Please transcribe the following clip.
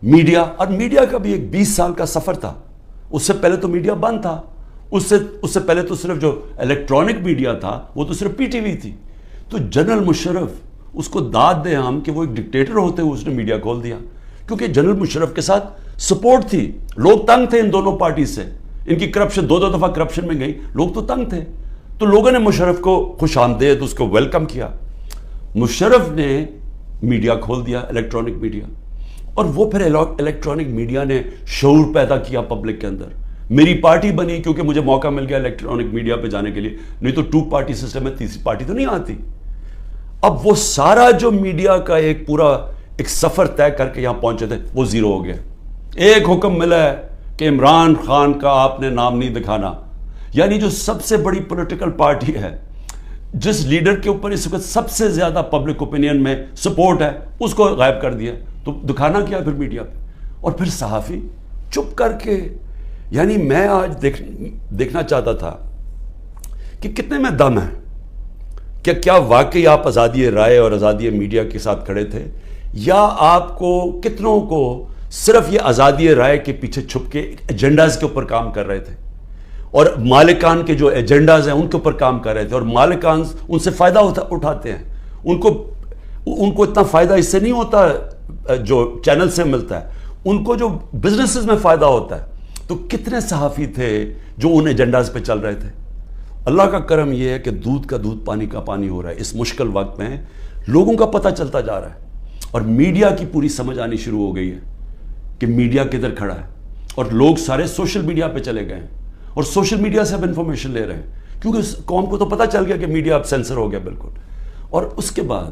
Media, اور media کا بھی ایک 20 سال کا سفر تھا. اس سے پہلے تو میڈیا بند تھا. اس سے پہلے تو صرف جو الیکٹرانک میڈیا تھا وہ تو صرف پی ٹی وی تھی. تو جنرل مشرف، اس کو داد دیں ہم کہ وہ ایک ڈکٹیٹر ہوتے ہوئے اس نے میڈیا کھول دیا، کیونکہ جنرل مشرف کے ساتھ سپورٹ تھی. لوگ تنگ تھے ان دونوں پارٹی سے، ان کی کرپشن دو دفعہ کرپشن میں گئی، لوگ تو تنگ تھے. تو لوگوں نے مشرف کو خوش آمدید اس کو ویلکم کیا. مشرف نے میڈیا کھول دیا، الیکٹرانک میڈیا، اور وہ پھر الیکٹرانک میڈیا نے شعور پیدا کیا پبلک کے اندر. میری پارٹی بنی کیونکہ مجھے موقع مل گیا الیکٹرانک میڈیا پہ جانے کے لیے، نہیں تو 2 پارٹی سسٹم میں تیسری پارٹی تو نہیں آتی. اب وہ سارا جو میڈیا کا ایک پورا ایک سفر طے کر کے یہاں پہنچے تھے وہ زیرو ہو گیا. ایک حکم ملا ہے کہ عمران خان کا آپ نے نام نہیں دکھانا، یعنی جو سب سے بڑی پولیٹیکل پارٹی ہے، جس لیڈر کے اوپر اس وقت سب سے زیادہ پبلک اوپینین میں سپورٹ ہے، اس کو غائب کر دیا. تو دکھانا کیا پھر میڈیا پہ؟ اور پھر صحافی چپ کر کے. یعنی میں آج دیکھنا چاہتا تھا کہ کتنے میں دم ہے، کیا واقعی آپ آزادی رائے اور آزادی میڈیا کے ساتھ کھڑے تھے، یا آپ کو کتنوں کو صرف یہ آزادی رائے کے پیچھے چھپ کے ایجنڈاز کے اوپر کام کر رہے تھے، اور مالکان کے جو ایجنڈاز ہیں ان کے اوپر کام کر رہے تھے، اور مالکان ان سے فائدہ اٹھاتے ہیں. ان کو اتنا فائدہ اس سے نہیں ہوتا جو چینل سے ملتا ہے، ان کو جو بزنسز میں فائدہ ہوتا ہے. تو کتنے صحافی تھے جو ان ایجنڈاز پہ چل رہے تھے. اللہ کا کرم یہ ہے کہ دودھ کا دودھ پانی کا پانی ہو رہا ہے. اس مشکل وقت میں لوگوں کا پتہ چلتا جا رہا ہے، اور میڈیا کی پوری سمجھ آنی شروع ہو گئی ہے کہ میڈیا کدھر کھڑا ہے. اور لوگ سارے سوشل میڈیا پہ چلے گئے ہیں، اور سوشل میڈیا سے اب انفارمیشن لے رہے ہیں، کیونکہ قوم کو تو پتہ چل گیا کہ میڈیا اب سینسر ہو گیا بالکل. اور اس کے بعد